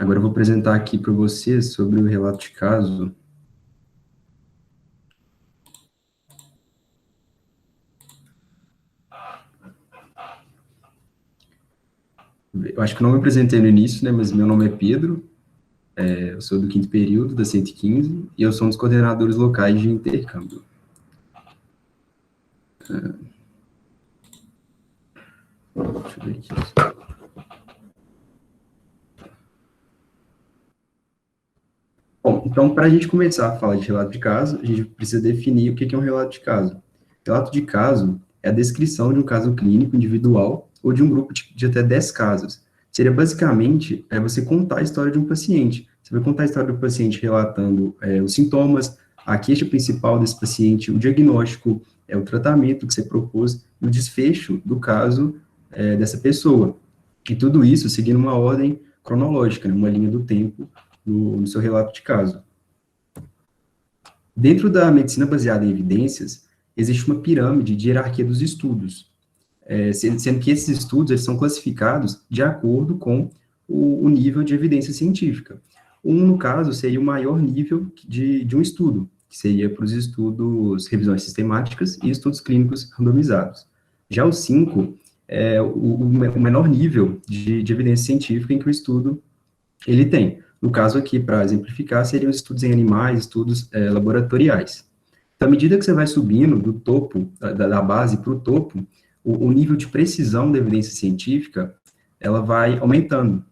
Agora eu vou apresentar aqui para vocês sobre o relato de caso. Eu acho que não me apresentei no início, né, mas meu nome é Pedro, eu sou do 5º período, da 115, e eu sou um dos coordenadores locais de intercâmbio. Deixa eu ver aqui. Bom, então, para a gente começar a falar de relato de caso, a gente precisa definir o que é um relato de caso. Relato de caso é a descrição de um caso clínico individual ou de um grupo de até 10 casos. Seria basicamente você contar a história de um paciente. Você vai contar a história do paciente relatando os sintomas, a queixa principal desse paciente, o diagnóstico, o tratamento que você propôs e o desfecho do caso dessa pessoa. E tudo isso seguindo uma ordem cronológica, né, uma linha do tempo no seu relato de caso. Dentro da medicina baseada em evidências, existe uma pirâmide de hierarquia dos estudos, sendo que esses estudos eles são classificados de acordo com o nível de evidência científica. No caso, seria o maior nível de um estudo, que seria para os estudos, revisões sistemáticas e estudos clínicos randomizados. Já o 5 é o menor nível de evidência científica em que o estudo ele tem. No caso aqui, para exemplificar, seriam estudos em animais, estudos laboratoriais. Então, à medida que você vai subindo do topo, da base para o topo, o nível de precisão da evidência científica, ela vai aumentando.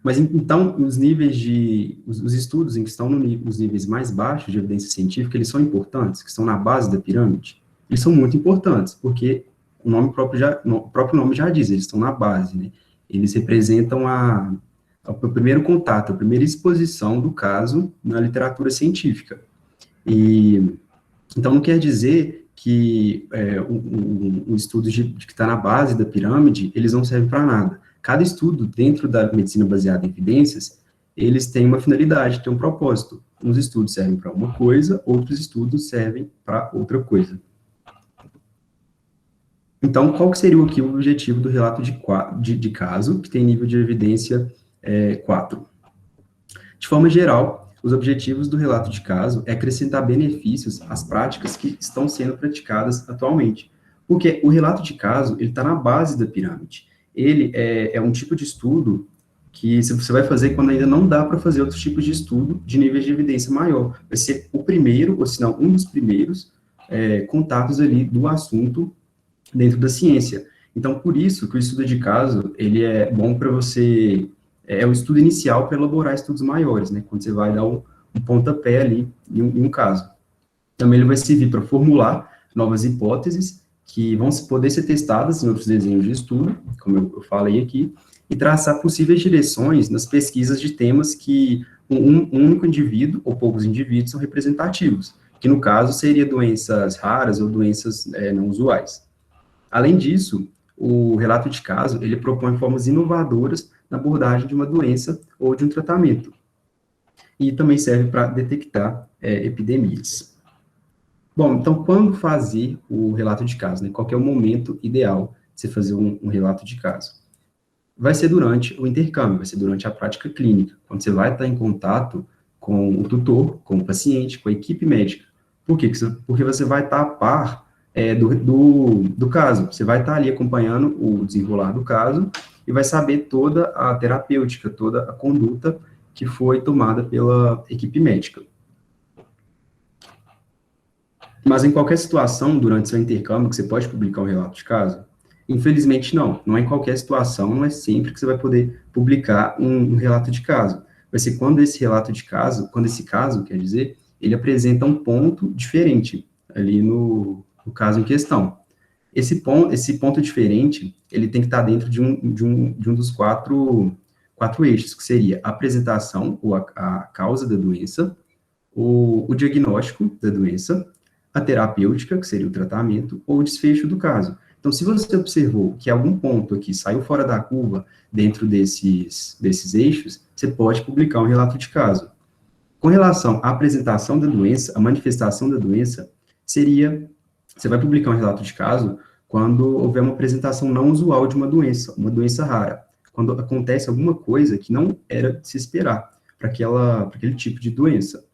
Mas, então, os estudos em que estão nos níveis mais baixos de evidência científica, eles são importantes, que estão na base da pirâmide? Eles são muito importantes, porque o próprio nome já diz, eles estão na base, né? Eles representam o primeiro contato, a primeira exposição do caso na literatura científica. Então, não quer dizer que o estudo que está na base da pirâmide, eles não servem para nada. Cada estudo dentro da medicina baseada em evidências, eles têm uma finalidade, têm um propósito. Uns estudos servem para uma coisa, outros estudos servem para outra coisa. Então, qual que seria aqui o objetivo do relato de caso, que tem nível de evidência 4? De forma geral, os objetivos do relato de caso é acrescentar benefícios às práticas que estão sendo praticadas atualmente. Porque o relato de caso, ele está na base da pirâmide. Ele é um tipo de estudo que você vai fazer quando ainda não dá para fazer outros tipos de estudo de níveis de evidência maior. Vai ser o primeiro, ou se não, um dos primeiros contatos ali do assunto dentro da ciência. Então, por isso que o estudo de caso, ele é bom para você, o estudo inicial para elaborar estudos maiores, né, quando você vai dar um pontapé ali em um caso. Também ele vai servir para formular novas hipóteses que vão poder ser testadas em outros desenhos de estudo, como eu falei aqui, e traçar possíveis direções nas pesquisas de temas que um único indivíduo ou poucos indivíduos são representativos, que no caso seria doenças raras ou doenças não usuais. Além disso, o relato de caso, ele propõe formas inovadoras na abordagem de uma doença ou de um tratamento. E também serve para detectar epidemias. Bom, então, quando fazer o relato de caso, né? Qual que é o momento ideal de você fazer um relato de caso? Vai ser durante o intercâmbio, vai ser durante a prática clínica, quando você vai estar em contato com o tutor, com o paciente, com a equipe médica. Por quê? Porque você vai estar a par do caso, você vai estar ali acompanhando o desenrolar do caso e vai saber toda a terapêutica, toda a conduta que foi tomada pela equipe médica. Mas em qualquer situação, durante seu intercâmbio, que você pode publicar um relato de caso? Infelizmente, não. Não é em qualquer situação, não é sempre que você vai poder publicar um relato de caso. Vai ser quando esse caso, quer dizer, ele apresenta um ponto diferente ali no caso em questão. Esse ponto diferente, ele tem que estar dentro de um dos quatro eixos, que seria a apresentação, ou a causa da doença, o diagnóstico da doença, a terapêutica, que seria o tratamento, ou o desfecho do caso. Então, se você observou que algum ponto aqui saiu fora da curva dentro desses eixos, você pode publicar um relato de caso. Com relação à apresentação da doença, a manifestação da doença, você vai publicar um relato de caso quando houver uma apresentação não usual de uma doença rara. quando acontece alguma coisa que não era de se esperar para aquele tipo de doença.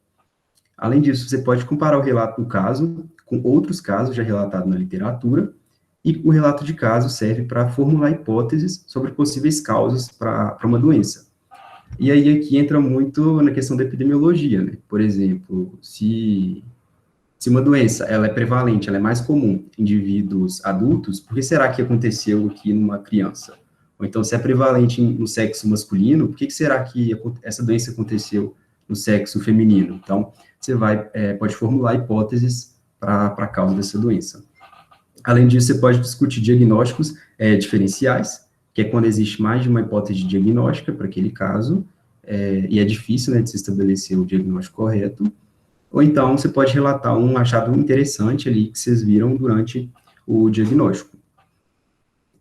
Além disso, você pode comparar o relato do caso com outros casos já relatados na literatura, e o relato de caso serve para formular hipóteses sobre possíveis causas para uma doença. E aí aqui entra muito na questão da epidemiologia, né? Por exemplo, se uma doença ela é prevalente, ela é mais comum em indivíduos adultos, por que será que aconteceu aqui numa criança? Ou então, se é prevalente no sexo masculino, por que será que essa doença aconteceu no sexo feminino? Então, você pode formular hipóteses para a causa dessa doença. Além disso, você pode discutir diagnósticos diferenciais, que é quando existe mais de uma hipótese diagnóstica para aquele caso, e é difícil, né, de se estabelecer o diagnóstico correto. Ou então, você pode relatar um achado interessante ali que vocês viram durante o diagnóstico.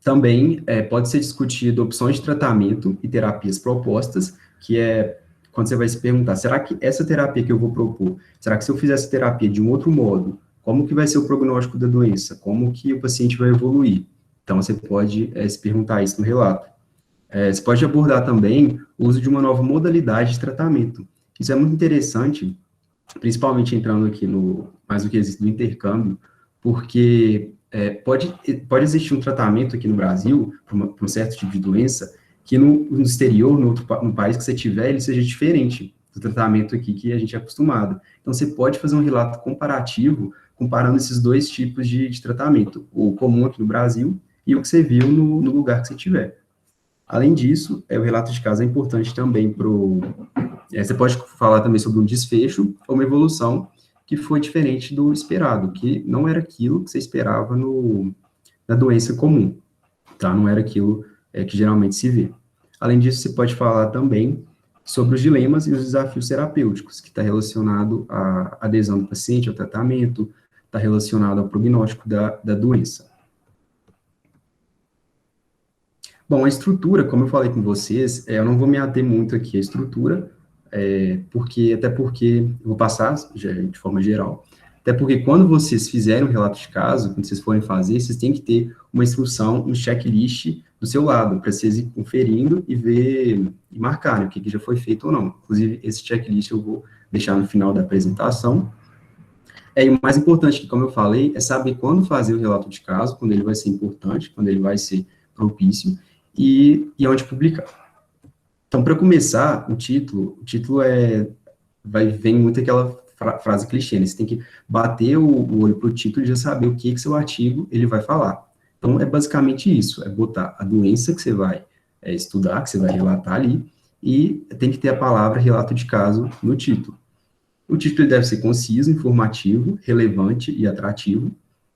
Também pode ser discutido opções de tratamento e terapias propostas, que é quando você vai se perguntar, será que essa terapia que eu vou propor, será que se eu fizer essa terapia de um outro modo, como que vai ser o prognóstico da doença? Como que o paciente vai evoluir? Então, você pode se perguntar isso no relato. Você pode abordar também o uso de uma nova modalidade de tratamento. Isso é muito interessante, principalmente entrando aqui no mais do que existe do intercâmbio, porque pode existir um tratamento aqui no Brasil, para um certo tipo de doença, que no exterior, no país que você tiver, ele seja diferente do tratamento aqui que a gente é acostumado. Então, você pode fazer um relato comparativo, comparando esses dois tipos de tratamento, o comum aqui no Brasil e o que você viu no lugar que você tiver. Além disso, o relato de caso é importante também para você pode falar também sobre um desfecho ou uma evolução que foi diferente do esperado, que não era aquilo que você esperava na doença comum, tá? Não era aquilo que geralmente se vê. Além disso, você pode falar também sobre os dilemas e os desafios terapêuticos, que está relacionado à adesão do paciente ao tratamento, está relacionado ao prognóstico da doença. Bom, a estrutura, como eu falei com vocês, eu não vou me ater muito aqui à estrutura, até porque eu vou passar de forma geral, até porque quando vocês fizerem um relato de caso, quando vocês forem fazer, vocês têm que ter uma instrução, um checklist do seu lado, para vocês ir conferindo e ver, e marcar, né, o que já foi feito ou não. Inclusive, esse checklist eu vou deixar no final da apresentação. E o mais importante, como eu falei, é saber quando fazer o relato de caso, quando ele vai ser importante, quando ele vai ser propício, e onde publicar. Então, para começar, o título vem muito aquela frase clichê, né? Você tem que bater o olho para o título e já saber o que seu artigo ele vai falar. Então, é basicamente isso, é botar a doença que você vai estudar, que você vai relatar ali, e tem que ter a palavra relato de caso no título. O título deve ser conciso, informativo, relevante e atrativo,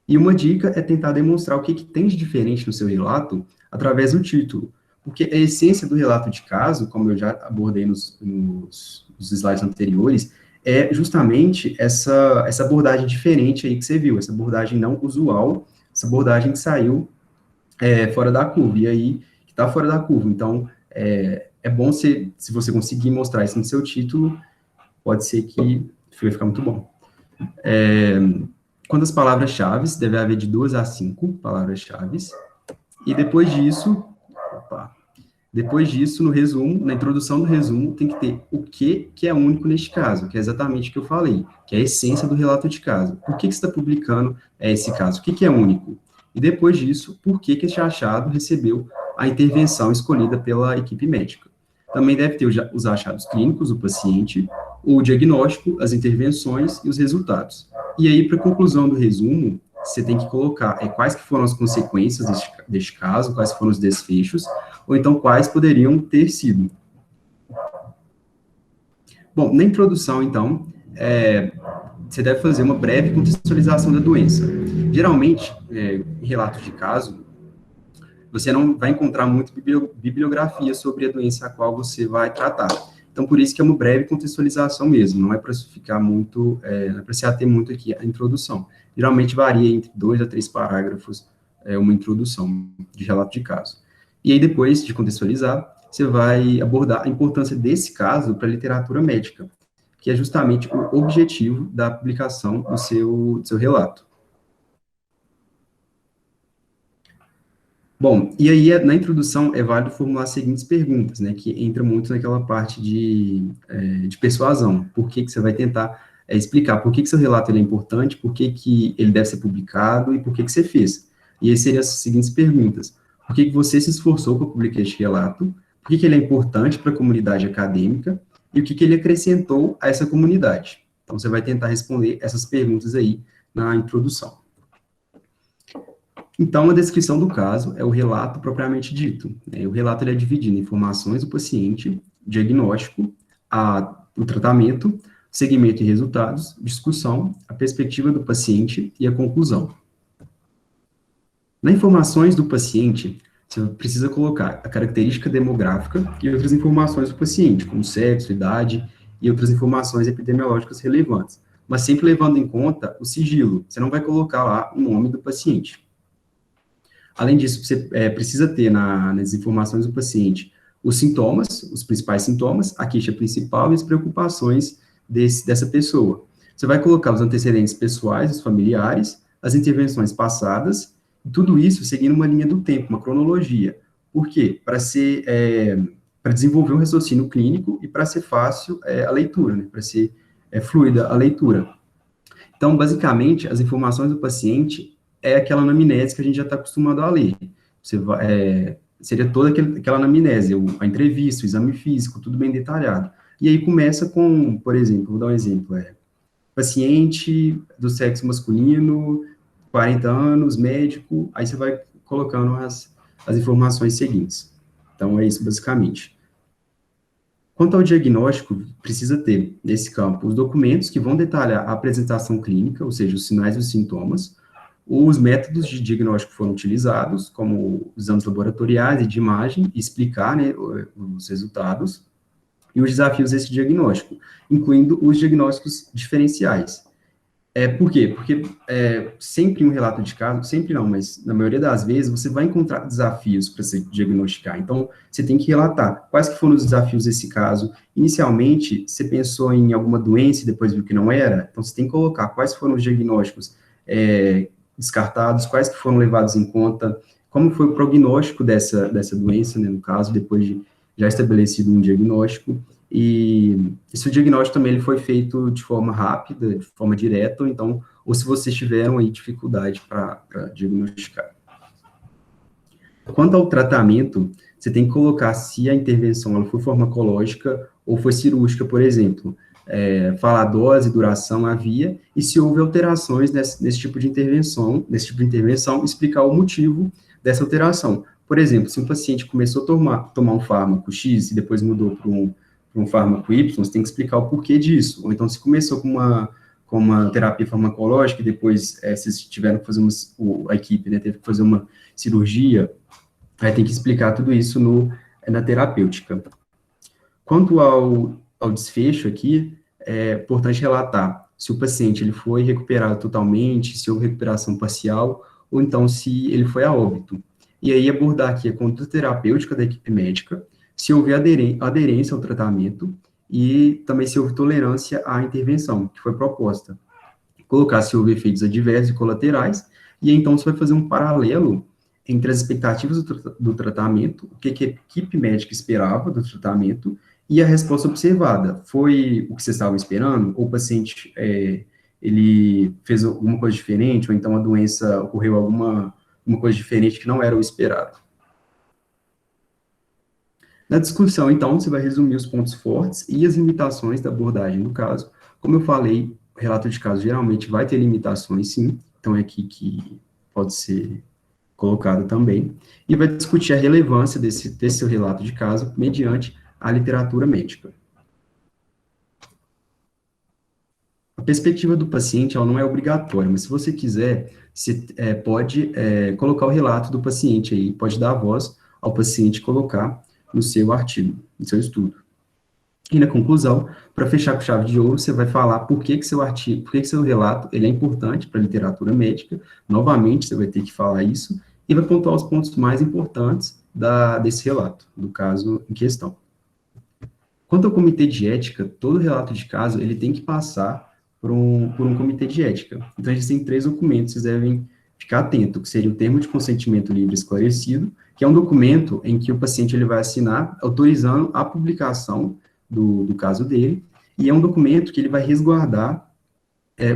e uma dica é tentar demonstrar o que tem de diferente no seu relato através do título, porque a essência do relato de caso, como eu já abordei nos slides anteriores, é justamente essa abordagem diferente aí que você viu, essa abordagem não usual, essa abordagem que saiu fora da curva, e aí que está fora da curva. Então, é bom se você conseguir mostrar isso no seu título, pode ser que vai ficar muito bom. Quantas palavras-chave, deve haver de 2 a 5 palavras-chave, e depois disso, no resumo, na introdução do resumo, tem que ter o que é único neste caso, que é exatamente o que eu falei, que é a essência do relato de caso. Por que você está publicando esse caso? O que é único? E depois disso, por que esse achado recebeu a intervenção escolhida pela equipe médica? Também deve ter os achados clínicos do paciente, o diagnóstico, as intervenções e os resultados. E aí, para a conclusão do resumo, você tem que colocar quais que foram as consequências deste caso, quais foram os desfechos, ou então quais poderiam ter sido. Bom, na introdução, então, você deve fazer uma breve contextualização da doença. Geralmente, em relatos de caso, você não vai encontrar muita bibliografia sobre a doença a qual você vai tratar. Então, por isso que é uma breve contextualização mesmo, não é para ficar muito, não é para se ater muito aqui à introdução. Geralmente varia entre 2 a 3 parágrafos, uma introdução de relato de caso. E aí, depois de contextualizar, você vai abordar a importância desse caso para a literatura médica, que é justamente o objetivo da publicação do seu relato. Bom, e aí, na introdução, é válido formular as seguintes perguntas, né, que entra muito naquela parte de persuasão. Por que que você vai tentar explicar por que que seu relato ele é importante, por que que ele deve ser publicado e por que que você fez. E aí seriam as seguintes perguntas. Por que que você se esforçou para publicar este relato? Por que que ele é importante para a comunidade acadêmica? E o que que ele acrescentou a essa comunidade? Então, você vai tentar responder essas perguntas aí na introdução. Então, a descrição do caso é o relato propriamente dito. O relato ele é dividido em informações do paciente, diagnóstico, o tratamento, segmento e resultados, discussão, a perspectiva do paciente e a conclusão. Nas informações do paciente, você precisa colocar a característica demográfica e outras informações do paciente, como sexo, idade e outras informações epidemiológicas relevantes, mas sempre levando em conta o sigilo. Você não vai colocar lá o nome do paciente. Além disso, você precisa ter nas informações do paciente os sintomas, os principais sintomas, a queixa principal e as preocupações dessa pessoa. Você vai colocar os antecedentes pessoais, os familiares, as intervenções passadas, e tudo isso seguindo uma linha do tempo, uma cronologia. Por quê? Para desenvolver um raciocínio clínico e para ser fácil a leitura, né? Para ser fluida a leitura. Então, basicamente, as informações do paciente é aquela anamnese que a gente já está acostumado a ler. Seria toda aquela anamnese, a entrevista, o exame físico, tudo bem detalhado. E aí começa com, por exemplo, vou dar um exemplo, paciente do sexo masculino, 40 anos, médico, aí você vai colocando as informações seguintes. Então, é isso, basicamente. Quanto ao diagnóstico, precisa ter, nesse campo, os documentos que vão detalhar a apresentação clínica, ou seja, os sinais e os sintomas, os métodos de diagnóstico foram utilizados, como exames laboratoriais e de imagem, e explicar, né, os resultados, e os desafios desse diagnóstico, incluindo os diagnósticos diferenciais. Por quê? Porque sempre em um relato de caso, sempre não, mas na maioria das vezes, você vai encontrar desafios para se diagnosticar. Então, você tem que relatar quais que foram os desafios desse caso. Inicialmente, você pensou em alguma doença e depois viu que não era, então você tem que colocar quais foram os diagnósticos descartados, quais que foram levados em conta, como foi o prognóstico dessa doença, né, no caso, depois de já estabelecido um diagnóstico, e esse diagnóstico também ele foi feito de forma rápida, de forma direta, ou se vocês tiveram aí dificuldade para diagnosticar. Quanto ao tratamento, você tem que colocar se a intervenção ela foi farmacológica ou foi cirúrgica, por exemplo, falar dose, duração, a via, e se houve alterações nesse tipo de intervenção, explicar o motivo dessa alteração. Por exemplo, se um paciente começou a tomar um fármaco X e depois mudou para um fármaco Y, você tem que explicar o porquê disso. Ou então, se começou com uma terapia farmacológica e depois vocês tiveram que fazer a equipe, né, teve que fazer uma cirurgia, aí tem que explicar tudo isso na terapêutica. Quanto ao desfecho aqui, é importante relatar se o paciente ele foi recuperado totalmente, se houve recuperação parcial, ou então se ele foi a óbito. E aí abordar aqui a conduta terapêutica da equipe médica, se houve aderência ao tratamento e também se houve tolerância à intervenção que foi proposta. Colocar se houve efeitos adversos e colaterais, e aí, então você vai fazer um paralelo entre as expectativas do tratamento, o que a equipe médica esperava do tratamento, e a resposta observada. Foi o que vocês estavam esperando? Ou o paciente, ele fez alguma coisa diferente, ou então a doença ocorreu alguma coisa diferente que não era o esperado? Na discussão, então, você vai resumir os pontos fortes e as limitações da abordagem do caso. Como eu falei, o relato de caso geralmente vai ter limitações, sim, então é aqui que pode ser colocado também, e vai discutir a relevância desse seu relato de caso mediante a literatura médica. A perspectiva do paciente, ela não é obrigatória, mas se você quiser, você pode colocar o relato do paciente aí, pode dar a voz ao paciente colocar no seu artigo, no seu estudo. E na conclusão, para fechar com chave de ouro, você vai falar por que seu artigo, por que seu relato, ele é importante para a literatura médica, novamente você vai ter que falar isso, e vai pontuar os pontos mais importantes desse relato, do caso em questão. Quanto ao comitê de ética, todo relato de caso, ele tem que passar por um comitê de ética. Então, a gente tem 3 documentos que vocês devem ficar atento, que seria o termo de consentimento livre esclarecido, que é um documento em que o paciente ele vai assinar autorizando a publicação do caso dele, e é um documento que ele vai resguardar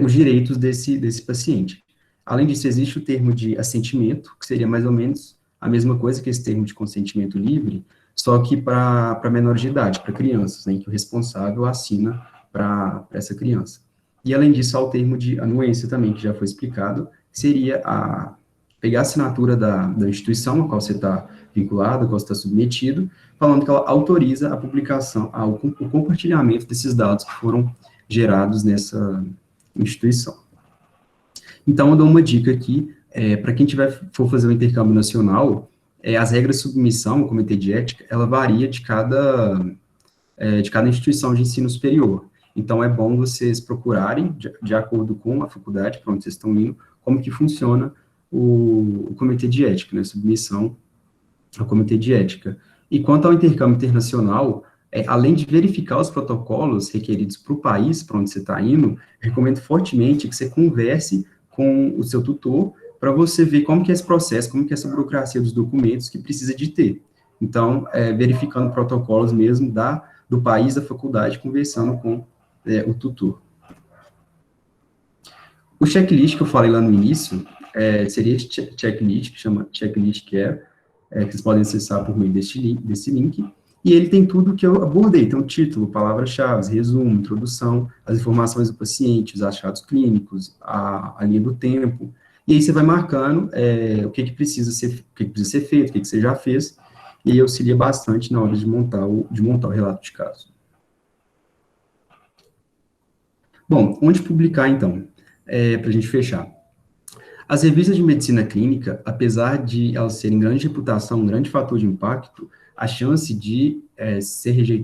os direitos desse paciente. Além disso, existe o termo de assentimento, que seria mais ou menos a mesma coisa que esse termo de consentimento livre, só que para menores de idade, para crianças, né, em que o responsável assina para essa criança. E, além disso, há o termo de anuência também, que já foi explicado, que seria pegar a assinatura da instituição a qual você está vinculado, a qual você está submetido, falando que ela autoriza a publicação, o compartilhamento desses dados que foram gerados nessa instituição. Então, eu dou uma dica aqui, para quem for fazer o intercâmbio nacional, as regras de submissão ao comitê de ética, ela varia de cada instituição de ensino superior. Então, é bom vocês procurarem, de acordo com a faculdade para onde vocês estão indo, como que funciona o comitê de ética, né, submissão ao comitê de ética. E quanto ao intercâmbio internacional, além de verificar os protocolos requeridos para o país para onde você está indo, recomendo fortemente que você converse com o seu tutor para você ver como que é esse processo, como que é essa burocracia dos documentos que precisa de ter. Então, verificando protocolos mesmo do país, da faculdade, conversando com o tutor. O checklist que eu falei lá no início, seria esse checklist, que chama Checklist Care, que vocês podem acessar por meio desse link, e ele tem tudo que eu abordei, tem o título, palavras-chave, resumo, introdução, as informações do paciente, os achados clínicos, a linha do tempo, e aí você vai marcando o que precisa ser feito, o que você já fez, e aí auxilia bastante na hora de montar o relato de caso. Bom, onde publicar, então? Para a gente fechar. As revistas de medicina clínica, apesar de elas serem grande reputação, um grande fator de impacto, a chance de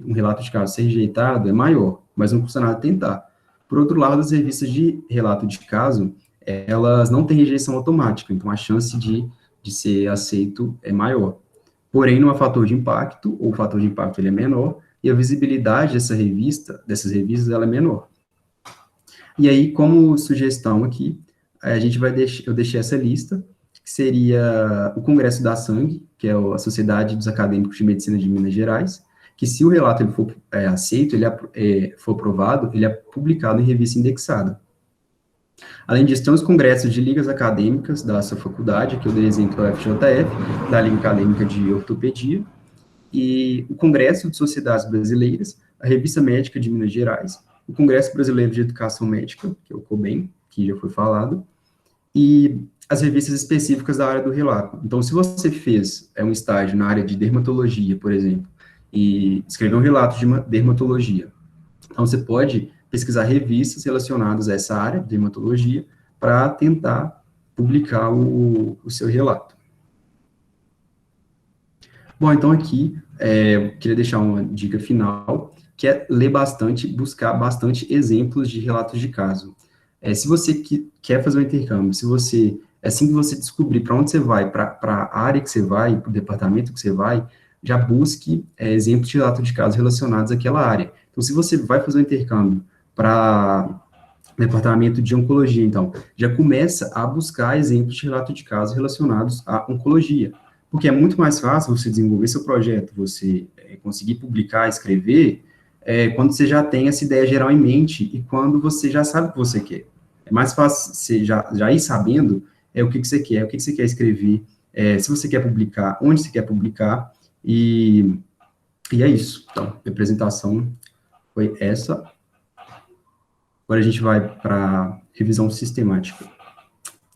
um relato de caso ser rejeitado é maior, mas não custa nada tentar. Por outro lado, as revistas de relato de caso, elas não têm rejeição automática, então a chance de ser aceito é maior. Porém, não há fator de impacto, ou o fator de impacto ele é menor, e a visibilidade dessas revistas, ela é menor. E aí, como sugestão aqui, eu deixei essa lista, que seria o Congresso da Sangue, que é a Sociedade dos Acadêmicos de Medicina de Minas Gerais, que se o relato ele for aceito, for aprovado, ele é publicado em revista indexada. Além disso, tem os congressos de ligas acadêmicas da sua faculdade, que eu dei exemplo do FJF, da Liga Acadêmica de Ortopedia, e o Congresso de Sociedades Brasileiras, a Revista Médica de Minas Gerais, o Congresso Brasileiro de Educação Médica, que é o COBEM, que já foi falado, e as revistas específicas da área do relato. Então, se você fez um estágio na área de dermatologia, por exemplo, e escreveu um relato de dermatologia, então você pode pesquisar revistas relacionadas a essa área de dermatologia para tentar publicar o seu relato. Bom, então aqui, eu queria deixar uma dica final, que é ler bastante, buscar bastante exemplos de relatos de caso. Se você quer fazer um intercâmbio, assim que você descobrir para onde você vai, para a área que você vai, para o departamento que você vai, já busque exemplos de relato de caso relacionados àquela área. Então, se você vai fazer um intercâmbio para departamento de oncologia, então, já começa a buscar exemplos de relato de caso relacionados à oncologia, porque é muito mais fácil você desenvolver seu projeto, você conseguir publicar, escrever, quando você já tem essa ideia geral em mente e quando você já sabe o que você quer. É mais fácil você já ir sabendo o que você quer, o que você quer escrever, se você quer publicar, onde você quer publicar, e é isso. Então, a apresentação foi essa. Agora a gente vai para revisão sistemática.